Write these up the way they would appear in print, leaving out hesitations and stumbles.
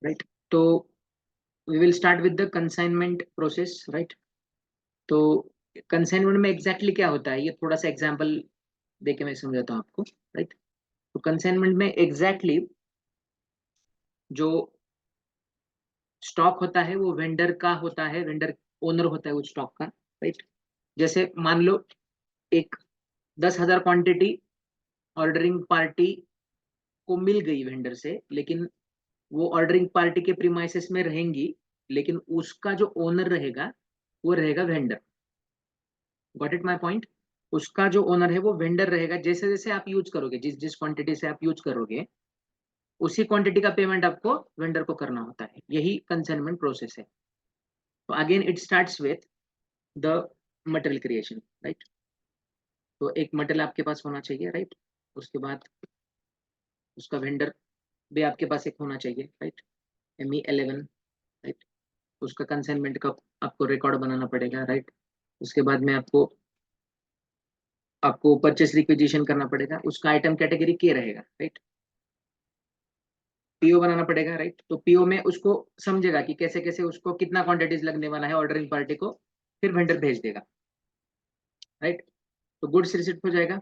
Right. तो we will start with the consignment process, right. तो consignment में exactly क्या होता है, ये थोड़ा सा एग्जांपल देके मैं समझाता हूँ आपको, राइट। तो कंसाइनमेंट में एग्जैक्टली जो स्टॉक होता है वो वेंडर का होता है, वेंडर ओनर होता है वो स्टॉक का, राइट। जैसे मान लो एक 10,000 क्वांटिटी ऑर्डरिंग पार्टी को मिल गई वेंडर से, लेकिन वो ऑर्डरिंग पार्टी के प्रीमाइसेस में रहेंगी, लेकिन उसका जो ओनर रहेगा वो रहेगा vendor. Got it my point. उसका जो ओनर है वो वेंडर रहेगा। जैसे जैसे आप यूज करोगे, जिस जिस क्वांटिटी से आप यूज करोगे, उसी क्वांटिटी का पेमेंट आपको वेंडर को करना होता है। यही कंसाइनमेंट प्रोसेस है। तो again it starts with the material creation, right. तो एक मटेरियल आपके पास होना चाहिए, राइट। उसके बाद उसका वेंडर भी आपके पास एक होना चाहिए, राइट। ME11, right. उसका कंसाइनमेंट का आपको रिकॉर्ड बनाना पड़ेगा, राइट। उसके बाद में आपको परचेस रिक्विजिशन करना पड़ेगा, उसका आइटम कैटेगरी के रहेगा, राइट। पीओ बनाना पड़ेगा, राइट। तो पीओ में उसको समझेगा कि कैसे कैसे उसको कितना क्वांटिटीज लगने वाला है ऑर्डरिंग पार्टी को, फिर वेंडर भेज देगा, राइट। तो गुड्स रिसिप्ट हो जाएगा,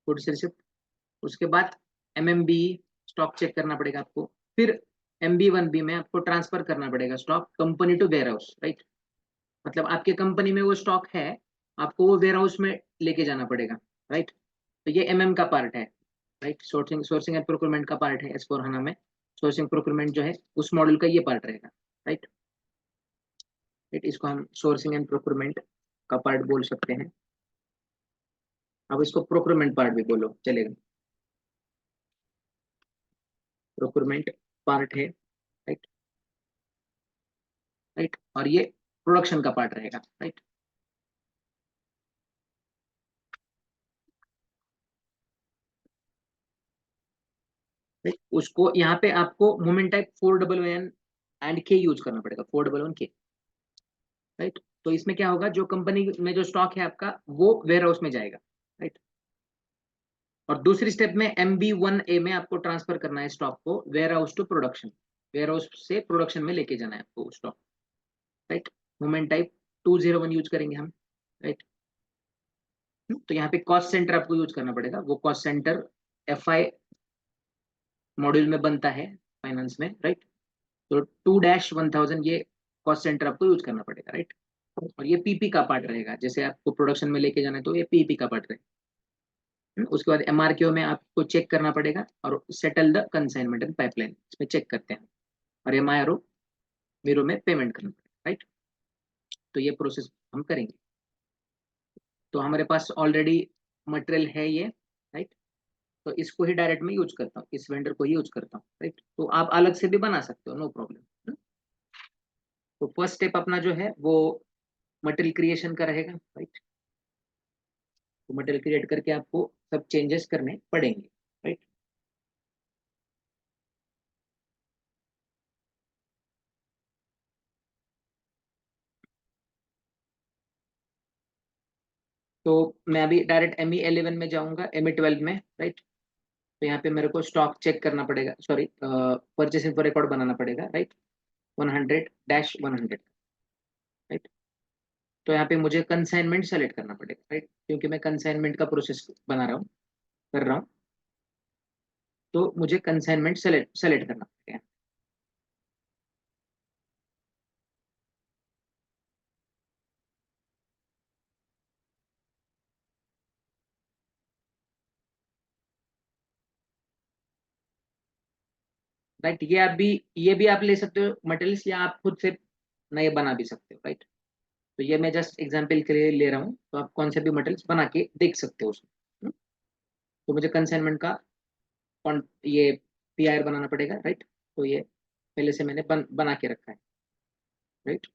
गुड्स रिसिप्ट। उसके बाद MMB स्टॉक चेक करना पड़ेगा आपको। फिर MB1B में आपको ट्रांसफर करना पड़ेगा stock company to warehouse, right. मतलब आपके कंपनी में वो स्टॉक है, आपको वो वेयर हाउस में लेके जाना पड़ेगा, राइट। तो ये MM का पार्ट है, राइट। सोर्सिंग एंड प्रोक्योरमेंट का पार्ट है S/4HANA में। सोर्सिंग प्रोक्योरमेंट जो है उस मॉड्यूल का ये पार्ट रहेगा, राइट। इसको हम सोर्सिंग एंड प्रोक्योरमेंट का पार्ट बोल सकते हैं। अब इसको प्रोक्योरमेंट पार्ट भी बोलो चलेगा। प्रोक्योरमेंट पार्ट है, राइट, राइट। और ये प्रोडक्शन का पार्ट रहेगा, राइट। उसको यहाँ पे आपको मोमेंट टाइप 411 यूज करना पड़ेगा, 411K, राइट। तो इसमें क्या होगा, जो कंपनी में जो स्टॉक है आपका वो वेयर हाउस में जाएगा, राइट। और दूसरी स्टेप में MB1A में आपको ट्रांसफर करना है स्टॉक को warehouse to production, warehouse से प्रोडक्शन में लेके जाना है आपको stock, right. Movement type 201 use करेंगे हम, राइट। तो यहाँ पे कॉस्ट सेंटर आपको यूज करना पड़ेगा। वो कॉस्ट सेंटर FI मॉड्यूल में बनता है फाइनेंस में, राइट। तो 2-1000 ये कॉस्ट सेंटर आपको यूज करना पड़ेगा, राइट। और ये PP का पार्ट रहेगा, जैसे आपको प्रोडक्शन में लेके जाना है तो ये PP का पार्ट रहेगा। उसके बाद MRQ में आपको चेक करना पड़ेगा और settle the consignment and pipeline, इसमें चेक करते हैं। और MIRO में पेमेंट करना पड़ेगा, राइट। तो ये प्रोसेस हम करेंगे। तो हमारे पास ऑलरेडी मटेरियल है ये, राइट। तो इसको ही डायरेक्ट में यूज करता हूँ, इस वेंडर को ही यूज करता हूँ, राइट। तो आप अलग से भी बना सकते हो, नो प्रॉब्लम। तो फर्स्ट स्टेप अपना जो है वो मटेरियल क्रिएशन का रहेगा, राइट। तो मटेरियल क्रिएट करके आपको सब चेंजेस करने पड़ेंगे, राइट। तो मैं अभी डायरेक्ट ME11 में जाऊंगा, ME12 में, राइट। तो यहाँ पे मेरे को स्टॉक चेक करना पड़ेगा, सॉरी परचेस इन्फो रिकॉर्ड बनाना पड़ेगा, राइट। 100-100, राइट। तो यहाँ पे मुझे कंसाइनमेंट सेलेक्ट करना पड़ेगा, राइट, क्योंकि मैं कंसाइनमेंट का प्रोसेस बना रहा हूँ, कर रहा हूँ। तो मुझे कंसाइनमेंट सेलेक्ट करना पड़ेगा। राइट। ये भी आप ले सकते हो मटेरियल्स, या आप खुद से नए बना भी सकते हो, राइट। तो ये मैं जस्ट एग्जांपल के लिए ले रहा हूँ, तो आप कौन से भी मटेरियल्स बना के देख सकते हो उसमें। तो मुझे कंसाइनमेंट का ये PIR बनाना पड़ेगा, राइट। तो ये पहले से मैंने बना के रखा है, राइट।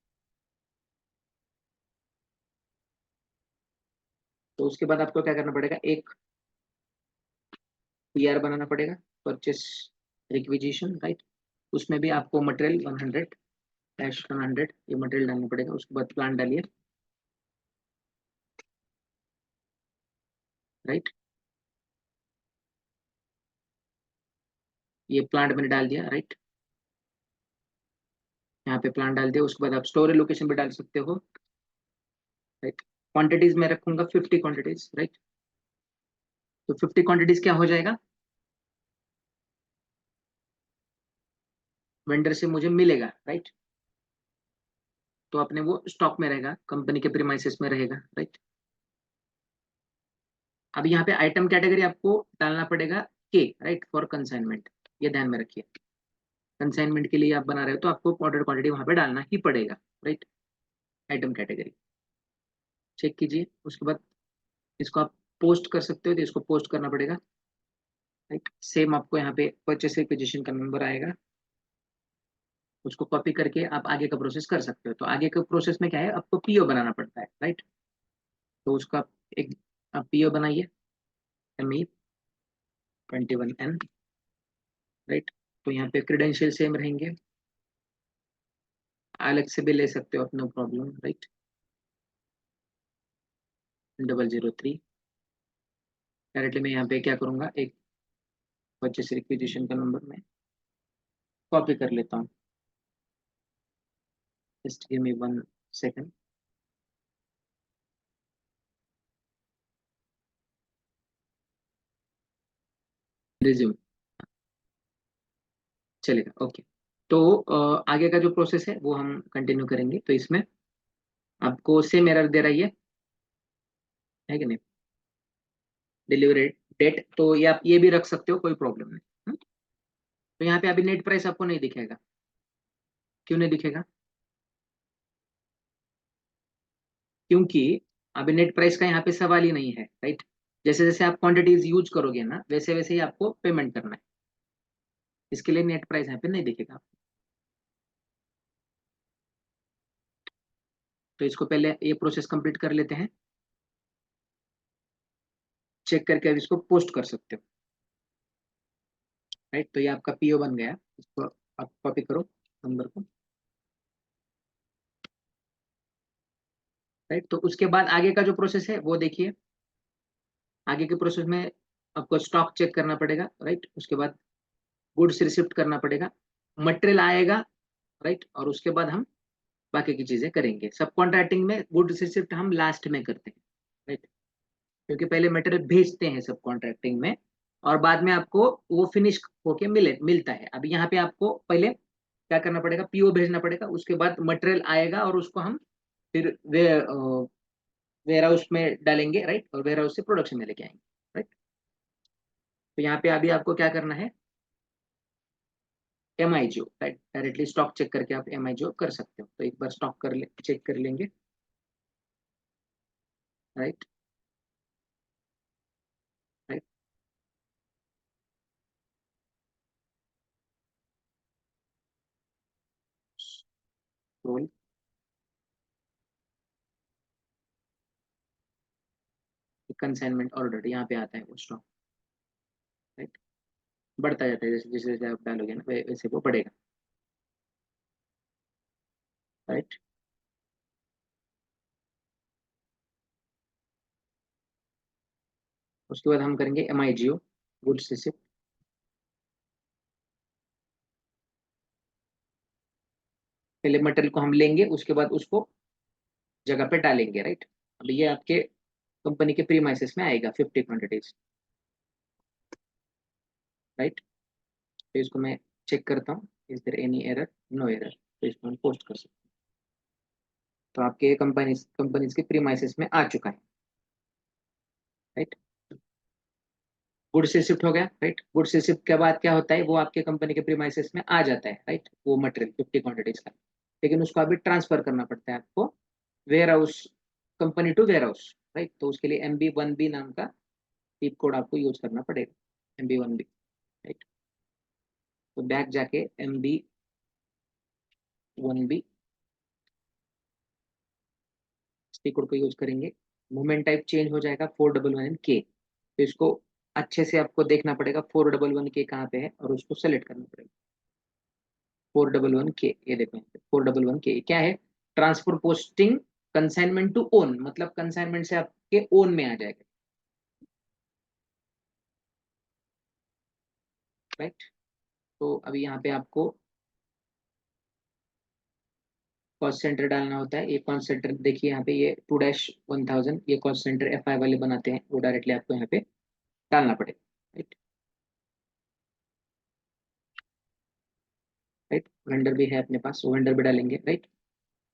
तो उसके बाद आपको क्या करना पड़ेगा, एक PR बनाना पड़ेगा, परचेस रिक्विजिशन, राइट। उसमें भी आपको मटेरियल 100-100 ये मटेरियल डालना पड़ेगा। उसके बाद प्लान डालिए, राइट। ये प्लांट मैंने डाल दिया, राइट। यहाँ पे प्लान डाल दिया, उसके बाद आप स्टोरेज लोकेशन भी डाल सकते हो, राइट। क्वांटिटीज में रखूंगा 50 क्वांटिटीज, राइट। तो 50 क्वांटिटीज क्या हो जाएगा, वेंडर से मुझे मिलेगा, राइट। तो अपने वो स्टॉक में रहेगा, कंपनी के प्रीमाइसेस में रहेगा, राइट। अब यहाँ पे आइटम कैटेगरी आपको डालना पड़ेगा के, राइट, फॉर कंसाइनमेंट, ये ध्यान में रखिए। कंसाइनमेंट के लिए आप बना रहे हो तो आपको ऑर्डर क्वांटिटी वहां पे डालना ही पड़ेगा, राइट। आइटम कैटेगरी चेक कीजिए, उसके बाद इसको आप पोस्ट कर सकते हो, तो इसको पोस्ट करना पड़ेगा, राइट। सेम आपको यहाँ पे परचेस रिक्विजिशन का नंबर आएगा, उसको कॉपी करके आप आगे का प्रोसेस कर सकते हो। तो आगे का प्रोसेस में क्या है, आपको पीओ बनाना पड़ता है, राइट। तो उसका एक आप पीओ बनाइए, ME21N, राइट। तो यहाँ पे क्रेडेंशियल सेम रहेंगे, अलग से भी ले सकते हो आप, नो प्रॉब्लम, राइट। 003 डायरेक्टली मैं यहाँ पे क्या करूँगा, एक परचेस रिक्विजिशन का नंबर मैं कॉपी कर लेता हूँ, just give me 1 second. Resume चलेगा, ओके। तो आगे का जो प्रोसेस है वो हम कंटिन्यू करेंगे। तो इसमें आपको सेम एरर दे रही है कि नहीं, डिलीवरी डेट, तो ये आप ये भी रख सकते हो, कोई प्रॉब्लम नहीं। तो यहाँ पे अभी नेट प्राइस आपको नहीं दिखेगा, क्यों नहीं दिखेगा, क्योंकि अभी नेट प्राइस का यहाँ पे सवाल ही नहीं है, राइट। जैसे जैसे आप क्वांटिटीज यूज करोगे ना, वैसे वैसे ही आपको पेमेंट करना है, इसके लिए नेट प्राइस यहाँ पे नहीं दिखेगा। तो इसको पहले ये प्रोसेस कंप्लीट कर लेते हैं, चेक करके अब इसको पोस्ट कर सकते हो, राइट। तो ये आपका पीओ बन गया, इसको आप कॉपी करो नंबर को, राइट। तो उसके बाद आगे का जो प्रोसेस है वो देखिए, आगे के प्रोसेस में आपको स्टॉक चेक करना पड़ेगा, राइट। उसके बाद गुड्स रिसिप्ट करना पड़ेगा, मटेरियल आएगा, राइट। और उसके बाद हम बाकी की चीजें करेंगे। सब कॉन्ट्रैक्टिंग में गुड्स रिसिप्ट हम लास्ट में करते हैं, राइट, क्योंकि पहले मटेरियल भेजते हैं सब कॉन्ट्रैक्टिंग में, और बाद में आपको वो फिनिश होके मिलता है। अभी यहाँ पे आपको पहले क्या करना पड़ेगा, पीओ भेजना पड़ेगा, उसके बाद मटेरियल आएगा और उसको हम फिर वेयर हाउस में डालेंगे, राइट, और वेयर हाउस से प्रोडक्शन में लेके आएंगे, राइट। तो यहाँ पे अभी आपको क्या करना है, MIGO, right, directly stock check करके आप MIGO कर सकते हो। तो एक बार स्टॉक चेक कर लेंगे, राइट, राइट। रोल कंसाइनमेंट ऑर्डर यहाँ पे आता है वो स्टॉक, राइट, बढ़ता जाता है, जैसे जैसे जैसे आप डालोगे ना वैसे वो बढ़ेगा, राइट। उसके बाद हम करेंगे MIGO, गुड्स रिसिप्ट। पहले मटेरियल को हम लेंगे, उसके बाद उसको जगह पे डालेंगे, राइट। अब ये आपके कंपनी के प्रीमाइसेस में आएगा 50 क्वांटिटीज, राइट। तो इसको मैं चेक करता हूँ, is there any error, no error, तो इसको हम पोस्ट कर सकते हैं। तो आपके कंपनीज के प्रीमाइसेस में आ चुका है, राइट। गुड्स रिसिप्ट हो गया, राइट। गुड्स रिसिप्ट के बाद क्या होता है, वो आपके कंपनी के प्रीमाइसेस में आ जाता है, राइट, वो मटेरियल 50 क्वांटिटीज का। लेकिन उसको अभी ट्रांसफर करना पड़ता है आपको warehouse, company to warehouse, right. तो उसके लिए MB1B नाम का टिप कोड आपको यूज करना पड़ेगा, MB1B, राइट। तो बैक जाके MB1B टिप कोड को यूज करेंगे, मूवमेंट टाइप चेंज हो जाएगा 411K। तो इसको अच्छे से आपको देखना पड़ेगा 411K कहाँ पे है, और उसको सेलेक्ट करना पड़ेगा। 411K, ये देखो यहाँ पे 411K क्या है, transfer posting consignment to own, मतलब कंसाइनमेंट से आपके ओन में आ जाएगा, राइट। तो अभी यहाँ पे आपको कॉस्ट सेंटर डालना होता है। ये कॉस्ट सेंटर देखिए यहाँ पे, ये 2-1000, ये कॉस्ट सेंटर FI वाले बनाते हैं, वो डायरेक्टली आपको यहाँ पे डालना पड़ेगा। Right, right. वेंडर भी है अपने पास, वो वेंडर भी डालेंगे। राइट,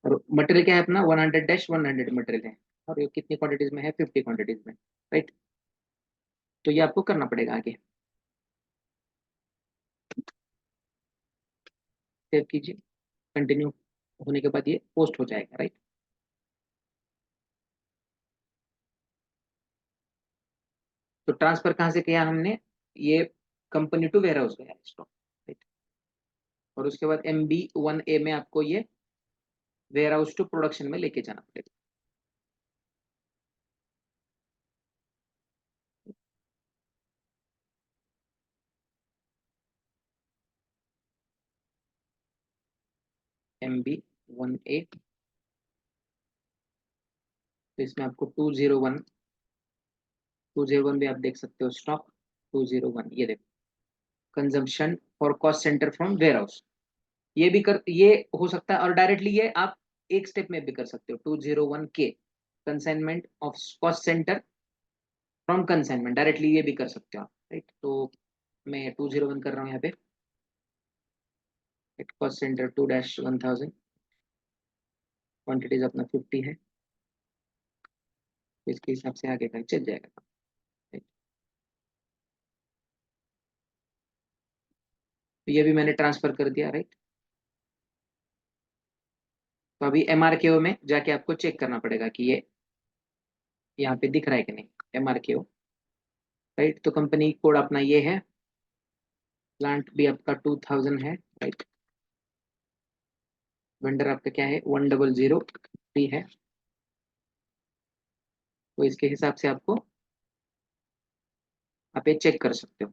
और मटेरियल क्या है अपना, 100-100 मटेरियल है, और ये कितनी क्वांटिटीज में है, 50 क्वांटिटीज में। राइट, तो ये आपको करना पड़ेगा आगे। सेव कीजिए, कंटिन्यू होने के बाद ये पोस्ट हो जाएगा। राइट, तो ट्रांसफर कहाँ से किया हमने, ये कंपनी टू वेयर हाउस गया स्टॉक। राइट, और उसके बाद MB1A में आपको ये वेयर हाउस टू प्रोडक्शन में लेके जाना पड़ेगा। MB1A, तो इसमें आपको 201 भी आप देख सकते हो, स्टॉक 201, ये देखो, consumption for cost centre from warehouse. ये हो सकता है, और डायरेक्टली ये आप एक स्टेप में भी कर सकते हो, 201K consignment of cost centre from consignment, directly ये भी कर सकते हो आप। राइट, तो मैं 201 कर रहा हूँ यहाँ पे, कॉस्ट सेंटर 2-1000, क्वांटिटीज अपना 50 है, तो इसके हिसाब से आगे का चल जाएगा। Right? तो ये भी मैंने ट्रांसफर कर दिया। राइट, तो अभी MRKO में जाके आपको चेक करना पड़ेगा कि ये यहाँ पे दिख रहा है कि नहीं, MRKO। राइट, तो कंपनी कोड अपना ये है, प्लांट भी आपका 2000 है। राइट, वेंडर आपका क्या है, 1003 है, तो इसके हिसाब से आपको आप ये चेक कर सकते हो।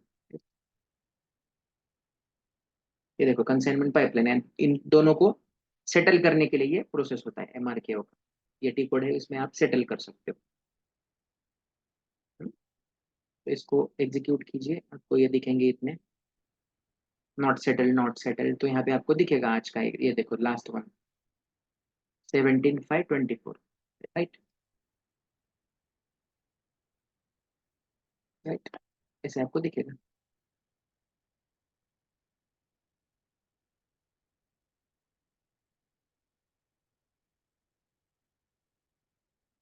ये देखो, कंसाइनमेंट पाइपलाइन है, इन दोनों को सेटल करने के लिए ये प्रोसेस होता है MRKO का। ये टी कोड है, इसमें आप सेटल कर सकते हो। तो इसको एग्जीक्यूट कीजिए, आपको ये दिखेंगे इतने, नॉट सेटल, नॉट सेटल, तो यहाँ पे आपको दिखेगा आज का ये देखो, लास्ट वन 17/5/24। राइट, राइट, ऐसे आपको दिखेगा।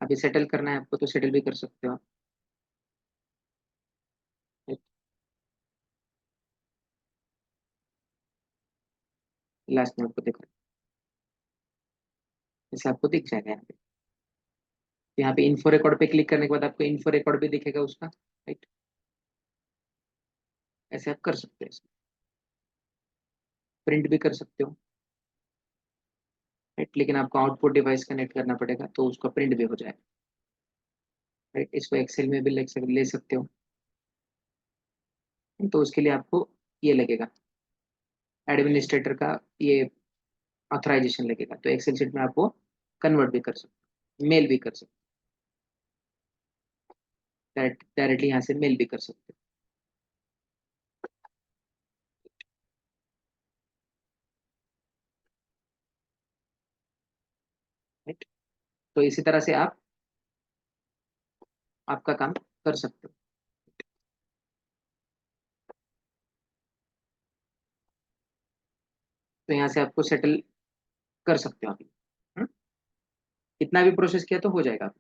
अभी सेटल करना है आपको, तो सेटल भी कर सकते हो आप। लास्ट में आपको देखो, जैसे आपको दिख जाएगा यहाँ पे। यहाँ पे इन्फो रिकॉर्ड पे क्लिक करने के बाद आपको इन्फो रिकॉर्ड भी दिखेगा उसका। राइट, ऐसे आप कर सकते हो, प्रिंट भी कर सकते हो। राइट, लेकिन आपको आउटपुट डिवाइस कनेक्ट करना पड़ेगा, तो उसका प्रिंट भी हो जाएगा। राइट, इसको एक्सेल में भी ले सकते हो, तो उसके लिए आपको ये लगेगा, एडमिनिस्ट्रेटर का ये ऑथराइजेशन लगेगा, तो एक्सेल शीट में आपको कन्वर्ट भी कर सकते हो, मेल भी कर सकते हो, डायरेक्टली यहाँ से मेल भी कर सकते हो। राइट, तो इसी तरह से आप आपका काम कर सकते हो। तो यहाँ से आपको सेटल कर सकते हो आप। हम्म? इतना भी प्रोसेस किया तो हो जाएगा।